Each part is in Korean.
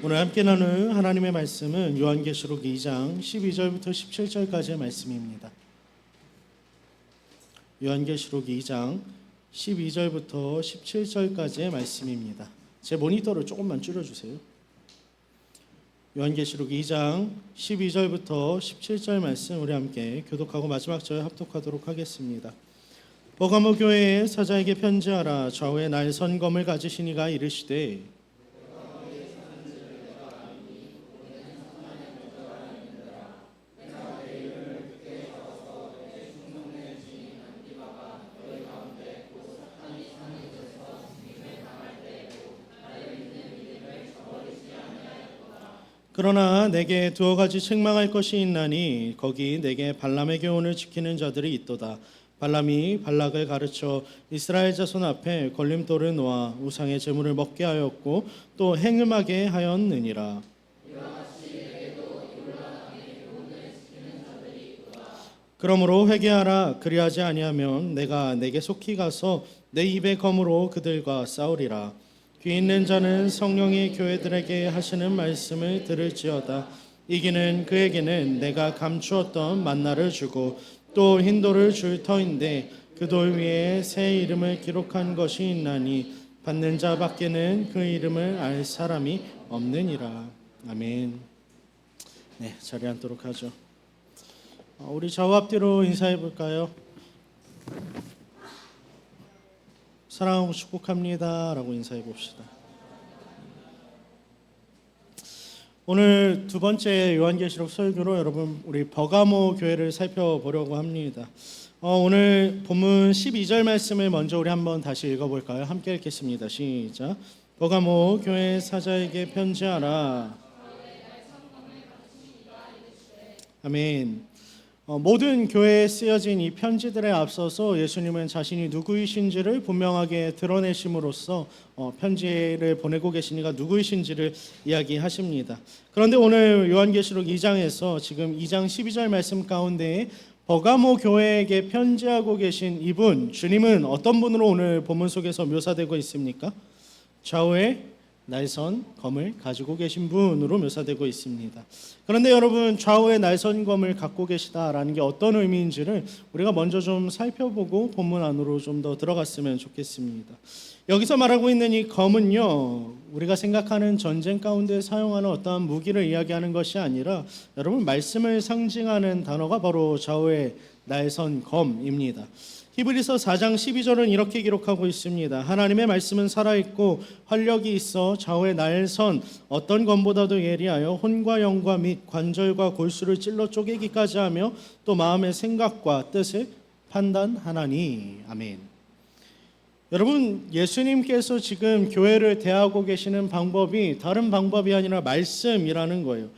오늘 함께 나눌 하나님의 말씀은 요한계시록 2장 12절부터 17절까지의 말씀입니다. 요한계시록 2장 12절부터 17절까지의 말씀입니다. 제 모니터를 조금만 줄여주세요. 요한계시록 2장 12절부터 17절 말씀 우리 함께 교독하고 마지막 절 합독하도록 하겠습니다. 버가모 교회의 사자에게 편지하라. 좌우에 날선 검을 가지신 이가 이르시되 그러나 내게 두어 가지 책망할 것이 있나니 거기 내게 발람의 교훈을 지키는 자들이 있도다. 발람이 발락을 가르쳐 이스라엘 자손 앞에 걸림돌을 놓아 우상의 제물을 먹게 하였고 또 행음하게 하였느니라. 그러므로 회개하라. 그리하지 아니하면 내가 내게 속히 가서 내 입의 검으로 그들과 싸우리라. 귀 있는 자는 성령이 교회들에게 하시는 말씀을 들을지어다. 이기는 그에게는 내가 감추었던 만나를 주고 또 흰 돌을 줄 터인데 그 돌 위에 새 이름을 기록한 것이 있나니 받는 자 밖에는 그 이름을 알 사람이 없느니라. 아멘. 네, 자리에 앉도록 하죠. 우리 좌우 앞뒤로 인사해 볼까요? 사랑하고 축복합니다 라고 인사해 봅시다. 오늘 두 번째 요한계시록 설교로 여러분 우리 버가모 교회를 살펴보려고 합니다. 오늘 본문 12절 말씀을 먼저 우리 한번 다시 읽어볼까요? 함께 읽겠습니다. 시작. 버가모 교회 사자에게 편지하라. 아멘. 모든 교회에 쓰여진 이 편지들에 앞서서 예수님은 자신이 누구이신지를 분명하게 드러내심으로써 편지를 보내고 계신 이가 누구이신지를 이야기하십니다. 그런데 오늘 요한계시록 2장에서 지금 2장 12절 말씀 가운데에 버가모 교회에게 편지하고 계신 이분, 주님은 어떤 분으로 오늘 본문 속에서 묘사되고 있습니까? 좌우에 날선 검을 가지고 계신 분으로 묘사되고 있습니다. 그런데 여러분, 좌우에 날선 검을 갖고 계시다라는 게 어떤 의미인지를 우리가 먼저 좀 살펴보고 본문 안으로 좀 더 들어갔으면 좋겠습니다. 여기서 말하고 있는 이 검은요, 우리가 생각하는 전쟁 가운데 사용하는 어떠한 무기를 이야기하는 것이 아니라 여러분, 말씀을 상징하는 단어가 바로 좌우에 날선 검입니다. 히브리서 4장 12절은 이렇게 기록하고 있습니다. 하나님의 말씀은 살아있고 활력이 있어 좌우의 날선 어떤 검보다도 예리하여 혼과 영과 및 관절과 골수를 찔러 쪼개기까지 하며 또 마음의 생각과 뜻을 판단하나니. 아멘. 여러분, 예수님께서 지금 교회를 대하고 계시는 방법이 다른 방법이 아니라 말씀이라는 거예요.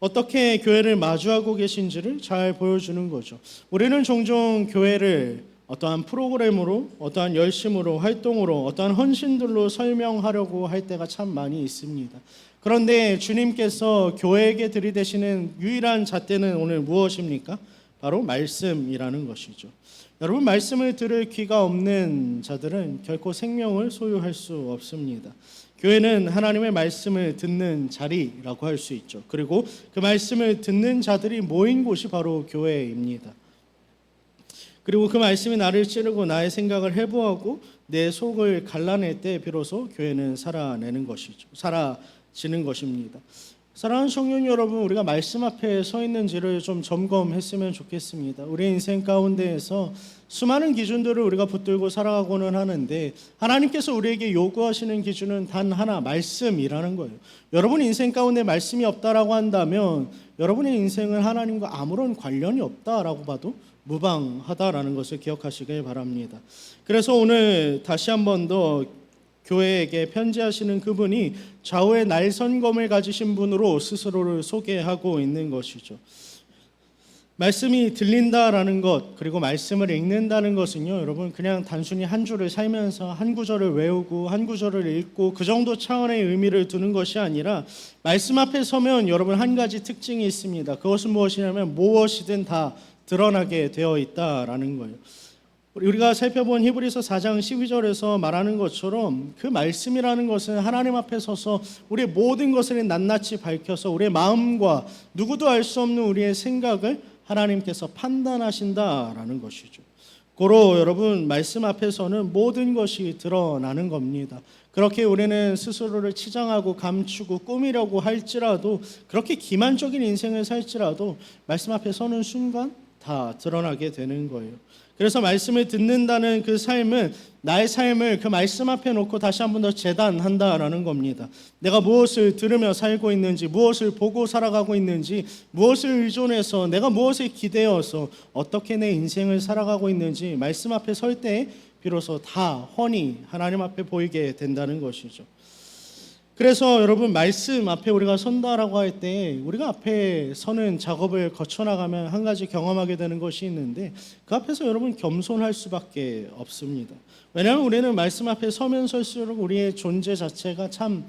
어떻게 교회를 마주하고 계신지를 잘 보여주는 거죠. 우리는 종종 교회를 어떠한 프로그램으로, 어떠한 열심으로, 활동으로, 어떠한 헌신들로 설명하려고 할 때가 참 많이 있습니다. 그런데 주님께서 교회에게 들이대시는 유일한 잣대는 오늘 무엇입니까? 바로 말씀이라는 것이죠. 여러분, 말씀을 들을 귀가 없는 자들은 결코 생명을 소유할 수 없습니다. 교회는 하나님의 말씀을 듣는 자리라고 할 수 있죠. 그리고 그 말씀을 듣는 자들이 모인 곳이 바로 교회입니다. 그리고 그 말씀이 나를 찌르고 나의 생각을 해부하고 내 속을 갈라낼 때 비로소 교회는 살아지는 것입니다. 사랑하는 청년 여러분, 우리가 말씀 앞에 서 있는지를 좀 점검했으면 좋겠습니다. 우리 인생 가운데에서 수많은 기준들을 우리가 붙들고 살아가고는 하는데 하나님께서 우리에게 요구하시는 기준은 단 하나, 말씀이라는 거예요. 여러분 인생 가운데 말씀이 없다라고 한다면 여러분의 인생은 하나님과 아무런 관련이 없다라고 봐도 무방하다라는 것을 기억하시길 바랍니다. 그래서 오늘 다시 한 번 더 교회에게 편지하시는 그분이 좌우에 날선검을 가지신 분으로 스스로를 소개하고 있는 것이죠. 말씀이 들린다라는 것, 그리고 말씀을 읽는다는 것은요, 여러분 그냥 단순히 한 줄을 살면서 한 구절을 외우고 한 구절을 읽고 그 정도 차원의 의미를 두는 것이 아니라 말씀 앞에 서면 여러분 한 가지 특징이 있습니다. 그것은 무엇이냐면 무엇이든 다 드러나게 되어 있다라는 거예요. 우리가 살펴본 히브리서 4장 12절에서 말하는 것처럼 그 말씀이라는 것은 하나님 앞에 서서 우리의 모든 것을 낱낱이 밝혀서 우리의 마음과 누구도 알 수 없는 우리의 생각을 하나님께서 판단하신다라는 것이죠. 고로 여러분, 말씀 앞에서는 모든 것이 드러나는 겁니다. 그렇게 우리는 스스로를 치장하고 감추고 꾸미려고 할지라도, 그렇게 기만적인 인생을 살지라도 말씀 앞에 서는 순간 다 드러나게 되는 거예요. 그래서 말씀을 듣는다는 그 삶은 나의 삶을 그 말씀 앞에 놓고 다시 한 번 더 재단한다라는 겁니다. 내가 무엇을 들으며 살고 있는지, 무엇을 보고 살아가고 있는지, 무엇을 의존해서, 내가 무엇에 기대어서 어떻게 내 인생을 살아가고 있는지 말씀 앞에 설 때 비로소 다 훤히 하나님 앞에 보이게 된다는 것이죠. 그래서 여러분, 말씀 앞에 우리가 선다라고 할 때 우리가 앞에 서는 작업을 거쳐나가면 한 가지 경험하게 되는 것이 있는데, 그 앞에서 여러분 겸손할 수밖에 없습니다. 왜냐하면 우리는 말씀 앞에 서면 설수록 우리의 존재 자체가 참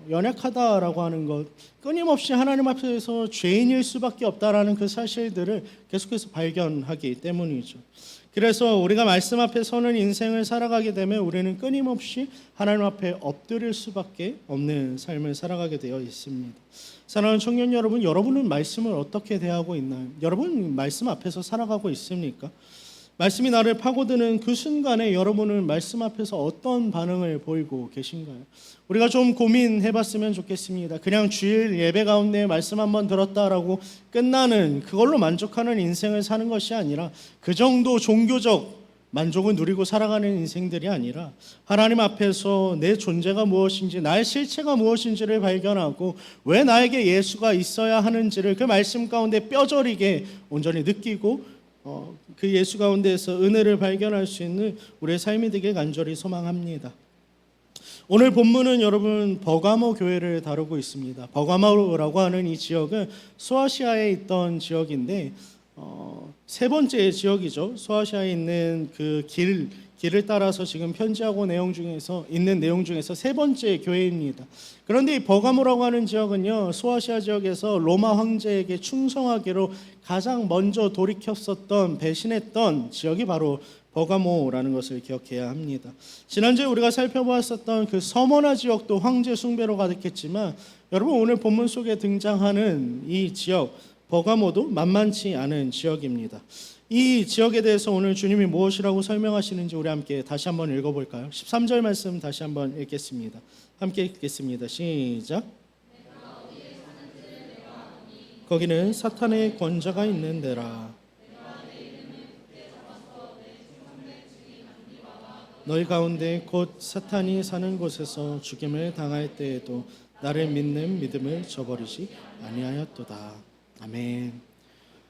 연약하다라고 하는 것, 끊임없이 하나님 앞에서 죄인일 수밖에 없다라는 그 사실들을 계속해서 발견하기 때문이죠. 그래서 우리가 말씀 앞에 서는 인생을 살아가게 되면 우리는 끊임없이 하나님 앞에 엎드릴 수밖에 없는 삶을 살아가게 되어 있습니다. 사랑하는 청년 여러분, 여러분은 말씀을 어떻게 대하고 있나요? 여러분 말씀 앞에서 살아가고 있습니까? 말씀이 나를 파고드는 그 순간에 여러분은 말씀 앞에서 어떤 반응을 보이고 계신가요? 우리가 좀 고민해봤으면 좋겠습니다. 그냥 주일 예배 가운데 말씀 한번 들었다라고 끝나는, 그걸로 만족하는 인생을 사는 것이 아니라, 그 정도 종교적 만족을 누리고 살아가는 인생들이 아니라, 하나님 앞에서 내 존재가 무엇인지, 나의 실체가 무엇인지를 발견하고 왜 나에게 예수가 있어야 하는지를 그 말씀 가운데 뼈저리게 온전히 느끼고 그 예수 가운데에서 은혜를 발견할 수 있는 우리의 삶이 되길 간절히 소망합니다. 오늘 본문은 여러분 버가모 교회를 다루고 있습니다. 버가모라고 하는 이 지역은 소아시아에 있던 지역인데 세 번째 지역이죠. 소아시아에 있는 그 길을 따라서 지금 편지하고 있는 내용 중에서 세 번째 교회입니다. 그런데 이 버가모라고 하는 지역은요, 소아시아 지역에서 로마 황제에게 충성하기로 가장 먼저 돌이켰었던, 배신했던 지역이 바로 버가모라는 것을 기억해야 합니다. 지난주에 우리가 살펴보았었던 그 서머나 지역도 황제 숭배로 가득했지만, 여러분 오늘 본문 속에 등장하는 이 지역 버가모도 만만치 않은 지역입니다. 이 지역에 대해서 오늘 주님이 무엇이라고 설명하시는지 우리 함께 다시 한번 읽어볼까요? 13절 말씀 다시 한번 읽겠습니다. 함께 읽겠습니다. 시작. 거기는 사탄의 권자가 있는 데라. 너희 가운데 곧 사탄이 사는 곳에서 죽임을 당할 때에도 나를 믿는 믿음을 저버리지 아니하였도다. 아멘.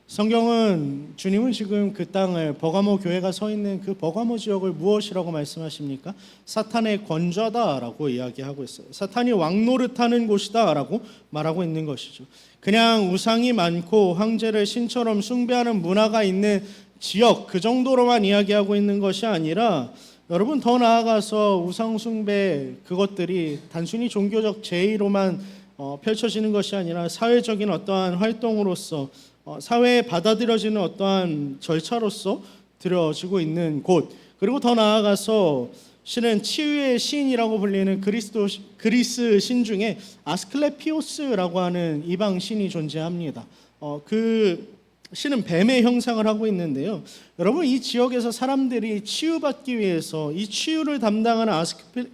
성경은, 주님은 지금 그 땅을, 버가모 교회가 서 있는 그 버가모 지역을 무엇이라고 말씀하십니까? 사탄의 권좌다라고 이야기하고 있어요. 사탄이 왕노릇하는 곳이다라고 말하고 있는 것이죠. 그냥 우상이 많고 황제를 신처럼 숭배하는 문화가 있는 지역, 그 정도로만 이야기하고 있는 것이 아니라, 여러분 더 나아가서 우상 숭배, 그것들이 단순히 종교적 제의로만 펼쳐지는 것이 아니라 사회적인 어떠한 활동으로서, 사회에 받아들여지는 어떠한 절차로서 들여지고 있는 곳, 그리고 더 나아가서 실은 치유의 시인이라고 불리는 그리스 신 중에 아스클레피오스라고 하는 이방 신이 존재합니다. 그 신은 뱀의 형상을 하고 있는데요. 여러분 이 지역에서 사람들이 치유받기 위해서 이 치유를 담당하는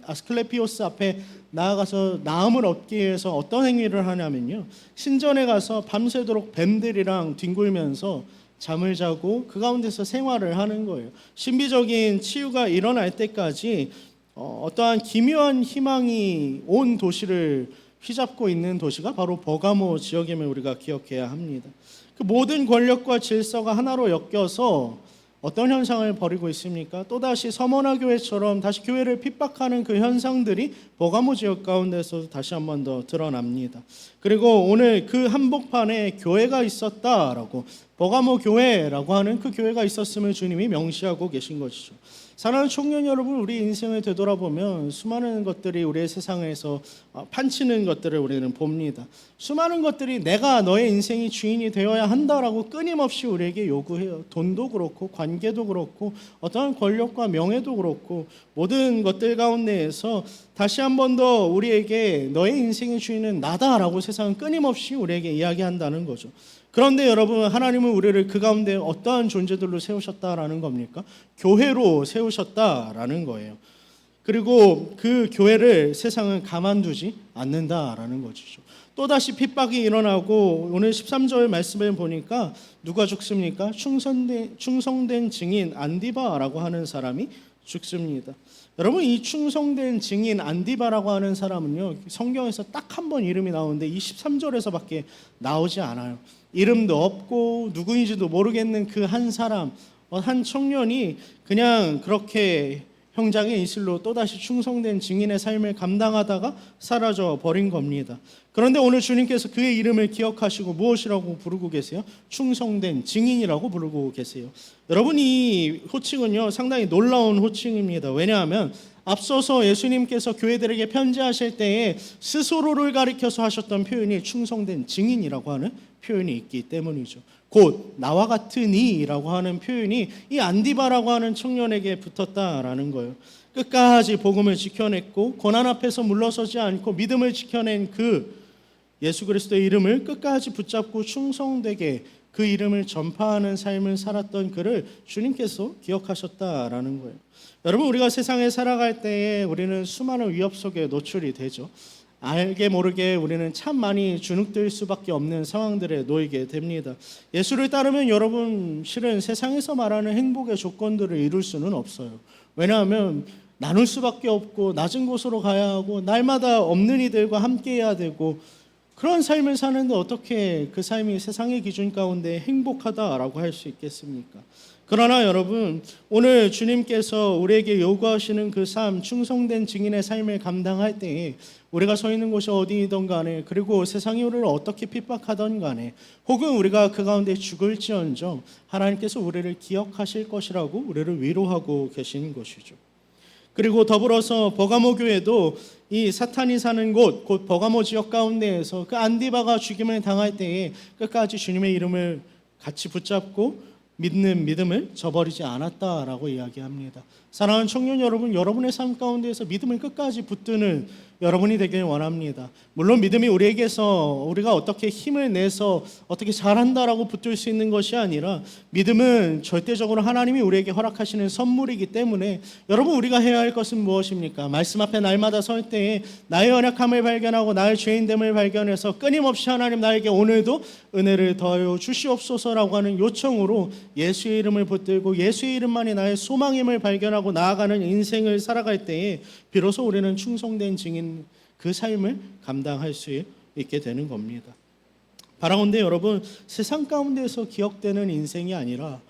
아스클레피오스 앞에 나아가서 나음을 얻기 위해서 어떤 행위를 하냐면요, 신전에 가서 밤새도록 뱀들이랑 뒹굴면서 잠을 자고 그 가운데서 생활을 하는 거예요. 신비적인 치유가 일어날 때까지 어떠한 기묘한 희망이 온 도시를 휘잡고 있는 도시가 바로 버가모 지역임을 우리가 기억해야 합니다. 그 모든 권력과 질서가 하나로 엮여서 어떤 현상을 벌이고 있습니까? 또다시 서머나 교회처럼 다시 교회를 핍박하는 그 현상들이 버가모 지역 가운데서 다시 한 번 더 드러납니다. 그리고 오늘 그 한복판에 교회가 있었다라고, 버가모 교회라고 하는 그 교회가 있었음을 주님이 명시하고 계신 것이죠. 사랑하는 청년 여러분, 우리 인생을 되돌아보면 수많은 것들이 우리의 세상에서 판치는 것들을 우리는 봅니다. 수많은 것들이 내가 너의 인생이 주인이 되어야 한다라고 끊임없이 우리에게 요구해요. 돈도 그렇고 관계도 그렇고 어떠한 권력과 명예도 그렇고 모든 것들 가운데에서 다시 한 번 더 우리에게 너의 인생의 주인은 나다라고 세상은 끊임없이 우리에게 이야기한다는 거죠. 그런데 여러분, 하나님은 우리를 그 가운데 어떠한 존재들로 세우셨다라는 겁니까? 교회로 세우셨다라는 거예요. 그리고 그 교회를 세상은 가만두지 않는다라는 것이죠. 또다시 핍박이 일어나고 오늘 13절 말씀을 보니까 누가 죽습니까? 충성된 증인 안디바라고 하는 사람이 죽습니다. 여러분, 이 충성된 증인 안디바라고 하는 사람은요, 성경에서 딱 한 번 이름이 나오는데 23절에서밖에 나오지 않아요. 이름도 없고 누구인지도 모르겠는 그 한 사람, 한 청년이 그냥 그렇게 형장의 이슬로 또다시 충성된 증인의 삶을 감당하다가 사라져 버린 겁니다. 그런데 오늘 주님께서 그의 이름을 기억하시고 무엇이라고 부르고 계세요? 충성된 증인이라고 부르고 계세요. 여러분, 이 호칭은요 상당히 놀라운 호칭입니다. 왜냐하면 앞서서 예수님께서 교회들에게 편지하실 때에 스스로를 가리켜서 하셨던 표현이 충성된 증인이라고 하는 표현이 있기 때문이죠. 곧 나와 같으니라고 하는 표현이 이 안디바라고 하는 청년에게 붙었다라는 거예요. 끝까지 복음을 지켜냈고 고난 앞에서 물러서지 않고 믿음을 지켜낸 그 예수 그리스도의 이름을 끝까지 붙잡고 충성되게 그 이름을 전파하는 삶을 살았던 그를 주님께서 기억하셨다라는 거예요. 여러분, 우리가 세상에 살아갈 때에 우리는 수많은 위협 속에 노출이 되죠. 알게 모르게 우리는 참 많이 주눅들 수밖에 없는 상황들에 놓이게 됩니다. 예수를 따르면 여러분, 실은 세상에서 말하는 행복의 조건들을 이룰 수는 없어요. 왜냐하면 나눌 수밖에 없고 낮은 곳으로 가야 하고 날마다 없는 이들과 함께 해야 되고 그런 삶을 사는데 어떻게 그 삶이 세상의 기준 가운데 행복하다라고 할 수 있겠습니까? 그러나 여러분, 오늘 주님께서 우리에게 요구하시는 그 삶, 충성된 증인의 삶을 감당할 때에 우리가 서 있는 곳이 어디이든 간에, 그리고 세상이 우리를 어떻게 핍박하던 간에, 혹은 우리가 그 가운데 죽을지언정 하나님께서 우리를 기억하실 것이라고 우리를 위로하고 계신 것이죠. 그리고 더불어서 버가모 교회도 이 사탄이 사는 곳, 곧 버가모 지역 가운데에서 그 안디바가 죽임을 당할 때에 끝까지 주님의 이름을 같이 붙잡고 믿는 믿음을 저버리지 않았다라고 이야기합니다. 사랑하는 청년 여러분, 여러분의 삶 가운데에서 믿음을 끝까지 붙드는 여러분이 되길 원합니다. 물론 믿음이 우리에게서 우리가 어떻게 힘을 내서 어떻게 잘한다라고 붙들 수 있는 것이 아니라 믿음은 절대적으로 하나님이 우리에게 허락하시는 선물이기 때문에 여러분, 우리가 해야 할 것은 무엇입니까? 말씀 앞에 날마다 설 때에 나의 연약함을 발견하고 나의 죄인됨을 발견해서 끊임없이 하나님 나에게 오늘도 은혜를 더하여 주시옵소서라고 하는 요청으로 예수의 이름을 붙들고 예수의 이름만이 나의 소망임을 발견하고 나아가는 인생을 살아갈 때에 비로소 우리는 충성된 증인 그 삶을 감당할 수 있게 되는 겁니다. 바라건대 여러분, 세상 가운데에서 기억되는 인생이 아니라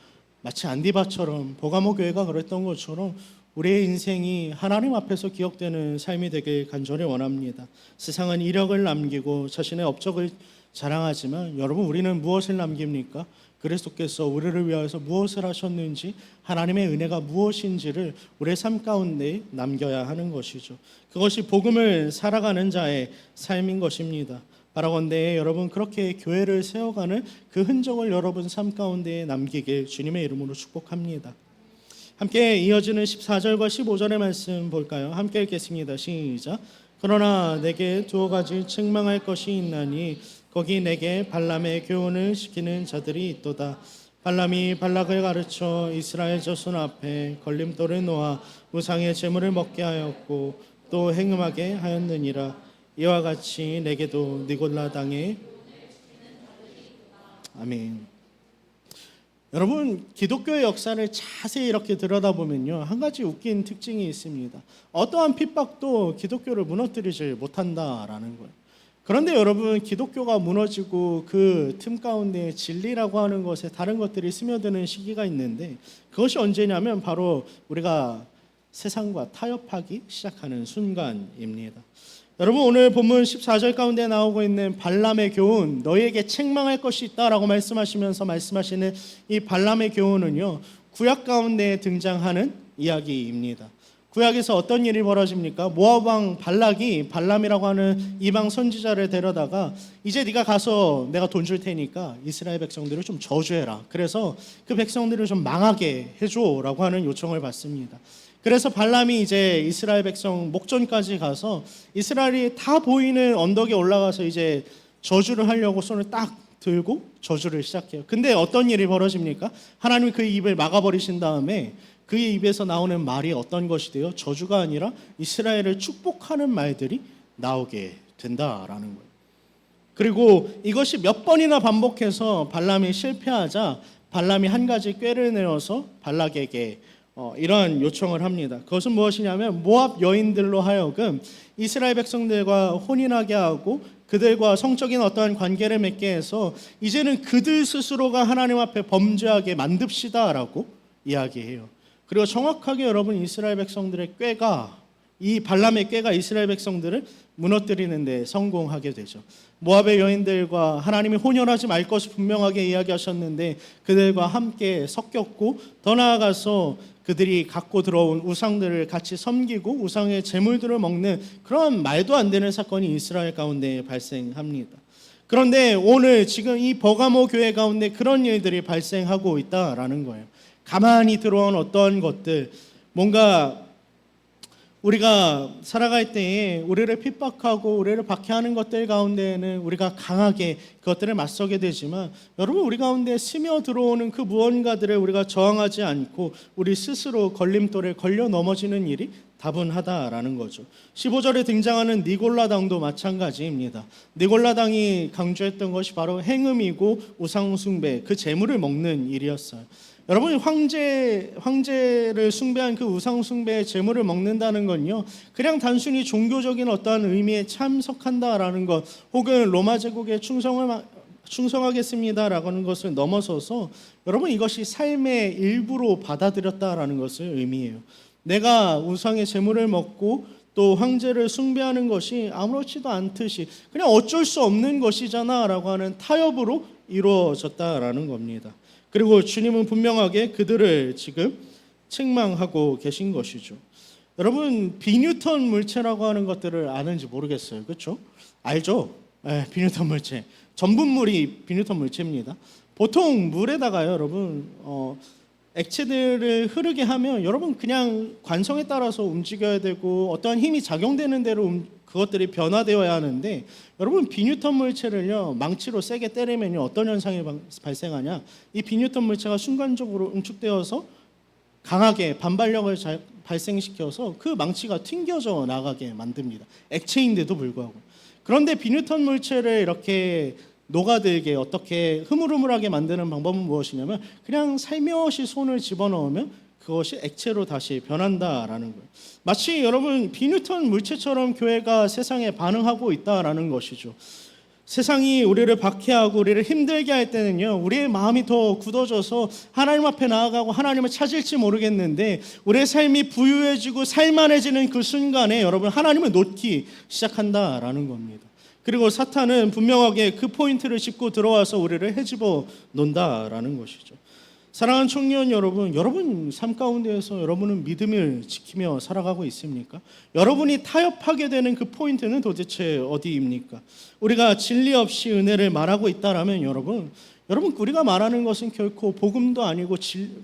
마치 안디바처럼 버가모 교회가 그랬던 것처럼 우리의 인생이 하나님 앞에서 기억되는 삶이 되길 간절히 원합니다. 세상은 이력을 남기고 자신의 업적을 자랑하지만 여러분, 우리는 무엇을 남깁니까? 그리스도께서 우리를 위하여서 무엇을 하셨는지, 하나님의 은혜가 무엇인지를 우리의 삶 가운데 남겨야 하는 것이죠. 그것이 복음을 살아가는 자의 삶인 것입니다. 바라건대 여러분, 그렇게 교회를 세워가는 그 흔적을 여러분 삶 가운데 남기길 주님의 이름으로 축복합니다. 함께 이어지는 14절과 15절의 말씀 볼까요? 함께 읽겠습니다. 시작. 그러나 내게 두어 가지 책망할 것이 있나니 거기 내게 발람의 교훈을 시키는 자들이 있도다. 발람이 발락을 가르쳐 이스라엘 자손 앞에 걸림돌을 놓아 우상의 제물을 먹게 하였고 또 행음하게 하였느니라. 이와 같이 내게도 니골라 당에 아멘. 여러분, 기독교의 역사를 자세히 이렇게 들여다보면요, 한 가지 웃긴 특징이 있습니다. 어떠한 핍박도 기독교를 무너뜨리지 못한다라는 거예요. 그런데 여러분, 기독교가 무너지고 그 틈 가운데 진리라고 하는 것에 다른 것들이 스며드는 시기가 있는데, 그것이 언제냐면 바로 우리가 세상과 타협하기 시작하는 순간입니다. 여러분, 오늘 본문 14절 가운데 나오고 있는 발람의 교훈, 너희에게 책망할 것이 있다라고 말씀하시면서 말씀하시는 이 발람의 교훈은요, 구약 가운데 등장하는 이야기입니다. 구약에서 어떤 일이 벌어집니까? 모압 왕 발락이 발람이라고 하는 이방 선지자를 데려다가 이제 네가 가서 내가 돈 줄 테니까 이스라엘 백성들을 좀 저주해라. 그래서 그 백성들을 좀 망하게 해줘라고 하는 요청을 받습니다. 그래서 발람이 이제 이스라엘 백성 목전까지 가서 이스라엘이 다 보이는 언덕에 올라가서 이제 저주를 하려고 손을 딱 들고 저주를 시작해요. 근데 어떤 일이 벌어집니까? 하나님이 그 입을 막아버리신 다음에 그의 입에서 나오는 말이 어떤 것이 돼요? 저주가 아니라 이스라엘을 축복하는 말들이 나오게 된다라는 거예요. 그리고 이것이 몇 번이나 반복해서 발람이 실패하자 발람이 한 가지 꾀를 내어서 발락에게 이러한 요청을 합니다. 그것은 무엇이냐면 모압 여인들로 하여금 이스라엘 백성들과 혼인하게 하고 그들과 성적인 어떠한 관계를 맺게 해서 이제는 그들 스스로가 하나님 앞에 범죄하게 만듭시다라고 이야기해요. 그리고 정확하게 여러분 이스라엘 백성들의 꾀가 이 발람의 꾀가 이스라엘 백성들을 무너뜨리는 데 성공하게 되죠. 모압의 여인들과 하나님이 혼혈하지 말 것을 분명하게 이야기하셨는데 그들과 함께 섞였고 더 나아가서 그들이 갖고 들어온 우상들을 같이 섬기고 우상의 제물들을 먹는 그런 말도 안 되는 사건이 이스라엘 가운데 발생합니다. 그런데 오늘 지금 이 버가모 교회 가운데 그런 일들이 발생하고 있다라는 거예요. 가만히 들어온 어떤 것들, 뭔가 우리가 살아갈 때에 우리를 핍박하고 우리를 박해하는 것들 가운데에는 우리가 강하게 그것들을 맞서게 되지만 여러분 우리 가운데 스며 들어오는 그 무언가들을 우리가 저항하지 않고 우리 스스로 걸림돌에 걸려 넘어지는 일이 다분하다라는 거죠. 15절에 등장하는 니골라당도 마찬가지입니다. 니골라당이 강조했던 것이 바로 행음이고 우상숭배, 그 재물을 먹는 일이었어요. 여러분이 황제를 숭배한 그 우상 숭배의 제물을 먹는다는 건요, 그냥 단순히 종교적인 어떠한 의미에 참석한다라는 것, 혹은 로마 제국에 충성하겠습니다라고 하는 것을 넘어서서 여러분 이것이 삶의 일부로 받아들였다라는 것을 의미해요. 내가 우상의 제물을 먹고 또 황제를 숭배하는 것이 아무렇지도 않듯이 그냥 어쩔 수 없는 것이잖아라고 하는 타협으로 이루어졌다라는 겁니다. 그리고 주님은 분명하게 그들을 지금 책망하고 계신 것이죠. 여러분 비뉴턴 물체라고 하는 것들을 아는지 모르겠어요. 그렇죠? 알죠? 네, 비뉴턴 물체. 전분물이 비뉴턴 물체입니다. 보통 물에다가요, 여러분 액체들을 흐르게 하면 여러분 그냥 관성에 따라서 움직여야 되고 어떠한 힘이 작용되는 대로 그것들이 변화되어야 하는데 여러분 비뉴턴 물체를요 망치로 세게 때리면요 어떤 현상이 발생하냐, 이 비뉴턴 물체가 순간적으로 응축되어서 강하게 반발력을 발생시켜서 그 망치가 튕겨져 나가게 만듭니다. 액체인데도 불구하고. 그런데 비뉴턴 물체를 이렇게 녹아들게 어떻게 흐물흐물하게 만드는 방법은 무엇이냐면 그냥 살며시 손을 집어넣으면 그것이 액체로 다시 변한다라는 거예요. 마치 여러분 비뉴턴 물체처럼 교회가 세상에 반응하고 있다라는 것이죠. 세상이 우리를 박해하고 우리를 힘들게 할 때는요, 우리의 마음이 더 굳어져서 하나님 앞에 나아가고 하나님을 찾을지 모르겠는데 우리의 삶이 부유해지고 살만해지는 그 순간에 여러분 하나님을 놓기 시작한다라는 겁니다. 그리고 사탄은 분명하게 그 포인트를 짚고 들어와서 우리를 헤집어 놓는다라는 것이죠. 사랑하는 청년 여러분, 여러분 삶 가운데에서 여러분은 믿음을 지키며 살아가고 있습니까? 여러분이 타협하게 되는 그 포인트는 도대체 어디입니까? 우리가 진리 없이 은혜를 말하고 있다라면 여러분 우리가 말하는 것은 결코 복음도 아니고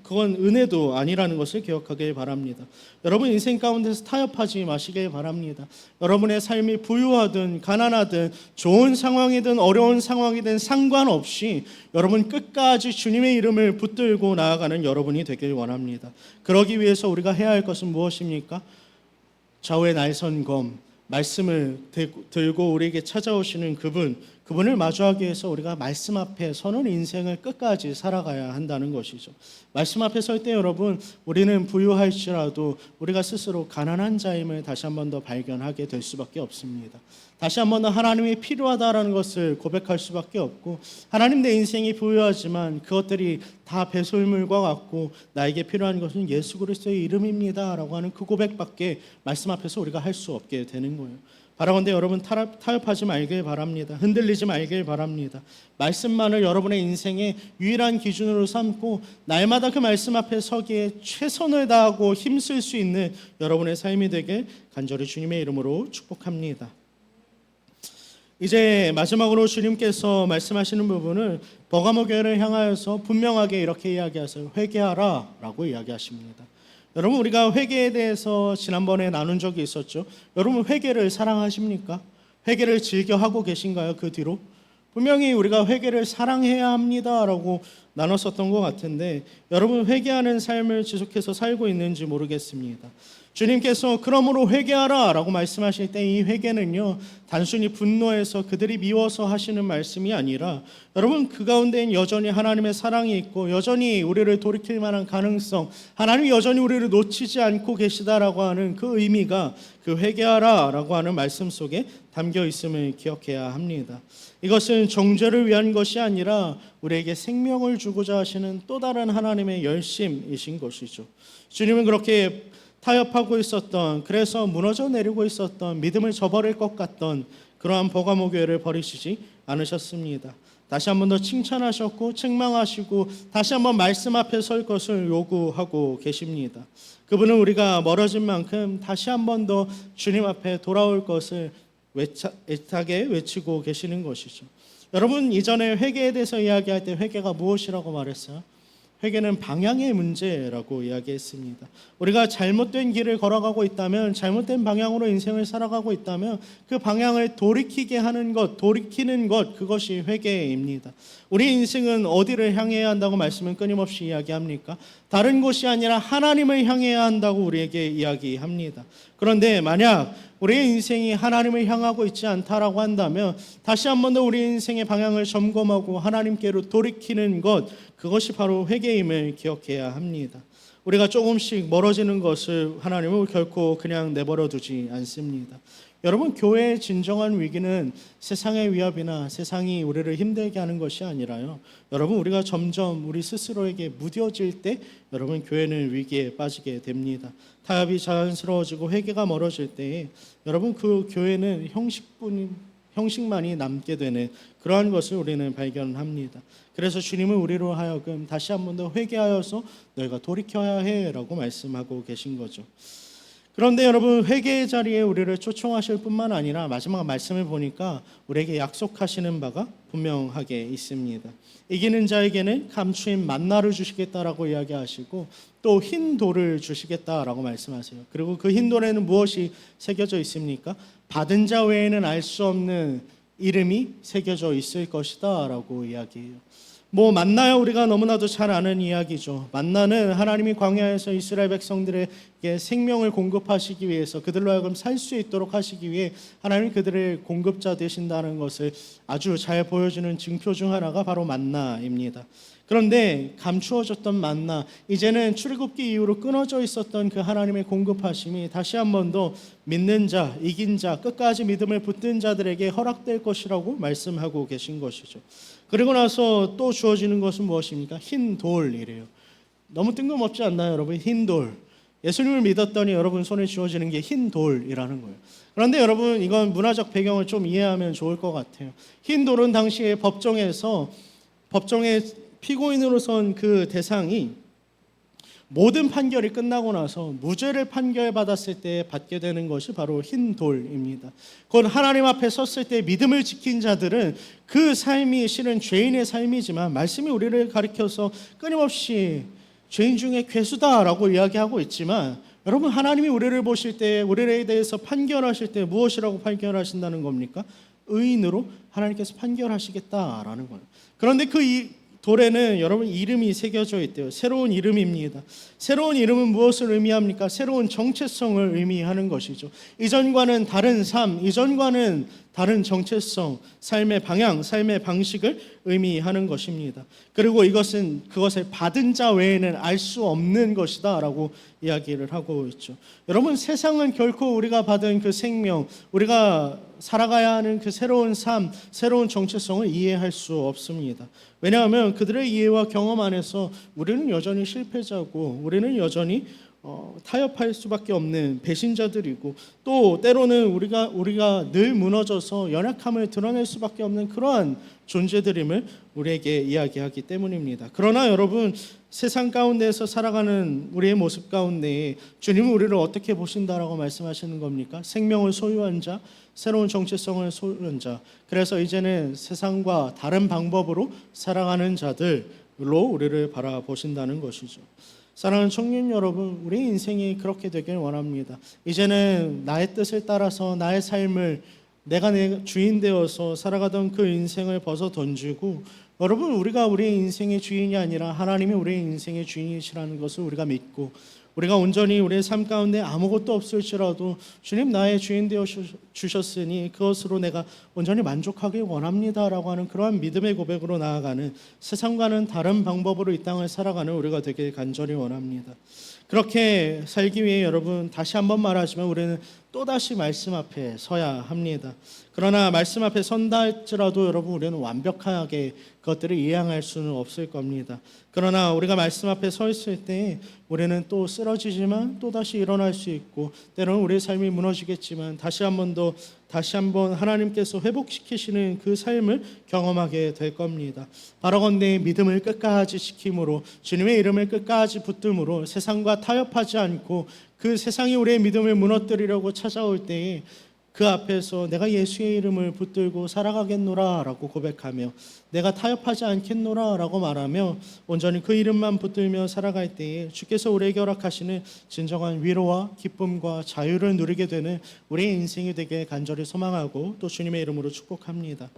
그건 은혜도 아니라는 것을 기억하길 바랍니다. 여러분 인생 가운데서 타협하지 마시길 바랍니다. 여러분의 삶이 부유하든 가난하든 좋은 상황이든 어려운 상황이든 상관없이 여러분 끝까지 주님의 이름을 붙들고 나아가는 여러분이 되길 원합니다. 그러기 위해서 우리가 해야 할 것은 무엇입니까? 좌우의 날선 검, 말씀을 들고 우리에게 찾아오시는 그분을 마주하기 위해서 우리가 말씀 앞에 서는 인생을 끝까지 살아가야 한다는 것이죠. 말씀 앞에 설 때 여러분 우리는 부유할지라도 우리가 스스로 가난한 자임을 다시 한 번 더 발견하게 될 수밖에 없습니다. 다시 한 번 더 하나님이 필요하다라는 것을 고백할 수밖에 없고, 하나님 내 인생이 부유하지만 그것들이 다 배설물과 같고 나에게 필요한 것은 예수 그리스도의 이름입니다 라고 하는 그 고백밖에 말씀 앞에서 우리가 할 수 없게 되는 거예요. 바라건대 여러분 타협하지 말길 바랍니다. 흔들리지 말길 바랍니다. 말씀만을 여러분의 인생의 유일한 기준으로 삼고 날마다 그 말씀 앞에 서기에 최선을 다하고 힘쓸 수 있는 여러분의 삶이 되길 간절히 주님의 이름으로 축복합니다. 이제 마지막으로 주님께서 말씀하시는 부분을 버가모 교회를 향하여서 분명하게 이렇게 이야기하세요. 회개하라 라고 이야기하십니다. 여러분, 우리가 회개에 대해서 지난번에 나눈 적이 있었죠. 여러분, 회개를 사랑하십니까? 회개를 즐겨하고 계신가요? 그 뒤로? 분명히 우리가 회개를 사랑해야 합니다라고 나눴었던 것 같은데 여러분, 회개하는 삶을 지속해서 살고 있는지 모르겠습니다. 주님께서 그러므로 회개하라 라고 말씀하실 때 이 회개는요, 단순히 분노해서 그들이 미워서 하시는 말씀이 아니라 여러분, 그 가운데엔 여전히 하나님의 사랑이 있고 여전히 우리를 돌이킬 만한 가능성, 하나님이 여전히 우리를 놓치지 않고 계시다라고 하는 그 의미가 그 회개하라 라고 하는 말씀 속에 담겨 있음을 기억해야 합니다. 이것은 정죄를 위한 것이 아니라 우리에게 생명을 주고자 하시는 또 다른 하나님의 열심이신 것이죠. 주님은 그렇게 타협하고 있었던, 그래서 무너져 내리고 있었던, 믿음을 저버릴 것 같던 그러한 버가모 교회를 버리시지 않으셨습니다. 다시 한 번 더 칭찬하셨고 책망하시고 다시 한번 말씀 앞에 설 것을 요구하고 계십니다. 그분은 우리가 멀어진 만큼 다시 한 번 더 주님 앞에 돌아올 것을 애타게 외치고 계시는 것이죠. 여러분, 이전에 회개에 대해서 이야기할 때 회개가 무엇이라고 말했어요? 회개는 방향의 문제라고 이야기했습니다. 우리가 잘못된 길을 걸어가고 있다면, 잘못된 방향으로 인생을 살아가고 있다면 그 방향을 돌이키게 하는 것, 돌이키는 것, 그것이 회개입니다. 우리 인생은 어디를 향해야 한다고 말씀은 끊임없이 이야기합니까? 다른 곳이 아니라 하나님을 향해야 한다고 우리에게 이야기합니다. 그런데 만약 우리의 인생이 하나님을 향하고 있지 않다라고 한다면 다시 한 번 더 우리 인생의 방향을 점검하고 하나님께로 돌이키는 것, 그것이 바로 회개임을 기억해야 합니다. 우리가 조금씩 멀어지는 것을 하나님은 결코 그냥 내버려 두지 않습니다. 여러분, 교회의 진정한 위기는 세상의 위협이나 세상이 우리를 힘들게 하는 것이 아니라요, 여러분, 우리가 점점 우리 스스로에게 무뎌질 때 여러분, 교회는 위기에 빠지게 됩니다. 타협이 자연스러워지고 회개가 멀어질 때에 여러분, 그 교회는 형식만이 남게 되는 그러한 것을 우리는 발견합니다. 그래서 주님은 우리로 하여금 다시 한 번 더 회개하여서 너희가 돌이켜야 해라고 말씀하고 계신 거죠. 그런데 여러분, 회개의 자리에 우리를 초청하실 뿐만 아니라 마지막 말씀을 보니까 우리에게 약속하시는 바가 분명하게 있습니다. 이기는 자에게는 감추인 만나를 주시겠다라고 이야기하시고 또 흰 돌을 주시겠다라고 말씀하세요. 그리고 그 흰 돌에는 무엇이 새겨져 있습니까? 받은 자 외에는 알 수 없는 이름이 새겨져 있을 것이다 라고 이야기해요. 만나야 우리가 너무나도 잘 아는 이야기죠. 만나는 하나님이 광야에서 이스라엘 백성들에게 생명을 공급하시기 위해서, 그들로 하여금 살 수 있도록 하시기 위해 하나님이 그들의 공급자 되신다는 것을 아주 잘 보여주는 징표 중 하나가 바로 만나입니다. 그런데 감추어졌던 만나, 이제는 출애굽기 이후로 끊어져 있었던 그 하나님의 공급하심이 다시 한 번 더 믿는 자, 이긴 자, 끝까지 믿음을 붙든 자들에게 허락될 것이라고 말씀하고 계신 것이죠. 그리고 나서 또 주어지는 것은 무엇입니까? 흰 돌이래요. 너무 뜬금없지 않나요, 여러분? 흰 돌. 예수님을 믿었더니 여러분 손에 주어지는 게 흰 돌이라는 거예요. 그런데 여러분, 이건 문화적 배경을 좀 이해하면 좋을 것 같아요. 흰 돌은 당시에 법정에 피고인으로선 그 대상이 모든 판결이 끝나고 나서 무죄를 판결받았을 때 받게 되는 것이 바로 흰 돌입니다. 곧 하나님 앞에 섰을 때 믿음을 지킨 자들은 그 삶이 실은 죄인의 삶이지만 말씀이 우리를 가리켜서 끊임없이 죄인 중에 괴수다라고 이야기하고 있지만, 여러분, 하나님이 우리를 보실 때, 우리에 대해서 판결하실 때 무엇이라고 판결하신다는 겁니까? 의인으로 하나님께서 판결하시겠다라는 거예요. 그런데 그 돌에는 여러분 이름이 새겨져 있대요. 새로운 이름입니다. 새로운 이름은 무엇을 의미합니까? 새로운 정체성을 의미하는 것이죠. 이전과는 다른 삶, 이전과는 다른 정체성, 삶의 방향, 삶의 방식을 의미하는 것입니다. 그리고 이것은 그것을 받은 자 외에는 알 수 없는 것이다 라고 이야기를 하고 있죠. 여러분, 세상은 결코 우리가 받은 그 생명, 우리가 살아가야 하는 그 새로운 삶, 새로운 정체성을 이해할 수 없습니다. 왜냐하면 그들의 이해와 경험 안에서 우리는 여전히 실패자고 우리는 여전히 타협할 수밖에 없는 배신자들이고, 또 때로는 우리가 늘 무너져서 연약함을 드러낼 수밖에 없는 그러한 존재들임을 우리에게 이야기하기 때문입니다. 그러나 여러분, 세상 가운데에서 살아가는 우리의 모습 가운데 주님은 우리를 어떻게 보신다라고 말씀하시는 겁니까? 생명을 소유한 자, 새로운 정체성을 소유한 자. 그래서 이제는 세상과 다른 방법으로 살아가는 자들로 우리를 바라보신다는 것이죠. 사랑하는 청년 여러분, 우리 인생이 그렇게 되길 원합니다. 이제는 나의 뜻을 따라서 나의 삶을 내가 내 주인 되어서 살아가던 그 인생을 벗어 던지고, 여러분, 우리가 우리의 인생의 주인이 아니라 하나님이 우리의 인생의 주인이시라는 것을 우리가 믿고, 우리가 온전히 우리의 삶 가운데 아무것도 없을지라도 주님 나의 주인 되어 주셨으니 그것으로 내가 온전히 만족하길 원합니다라고 하는 그러한 믿음의 고백으로 나아가는, 세상과는 다른 방법으로 이 땅을 살아가는 우리가 되길 간절히 원합니다. 그렇게 살기 위해 여러분, 다시 한번 말하지만 우리는 또다시 말씀 앞에 서야 합니다. 그러나 말씀 앞에 선다 할지라도 여러분, 우리는 완벽하게 그것들을 이해할 수는 없을 겁니다. 그러나 우리가 말씀 앞에 서 있을 때 우리는 또 쓰러지지만 또다시 일어날 수 있고, 때로는 우리의 삶이 무너지겠지만 다시 한번 하나님께서 회복시키시는 그 삶을 경험하게 될 겁니다. 바라건대 믿음을 끝까지 지킴으로, 주님의 이름을 끝까지 붙들므로, 세상과 타협하지 않고 그 세상이 우리의 믿음을 무너뜨리려고 찾아올 때에 그 앞에서 내가 예수의 이름을 붙들고 살아가겠노라 라고 고백하며, 내가 타협하지 않겠노라 라고 말하며 온전히 그 이름만 붙들며 살아갈 때에 주께서 우리에게 허락하시는 진정한 위로와 기쁨과 자유를 누리게 되는 우리의 인생이 되게 간절히 소망하고 또 주님의 이름으로 축복합니다.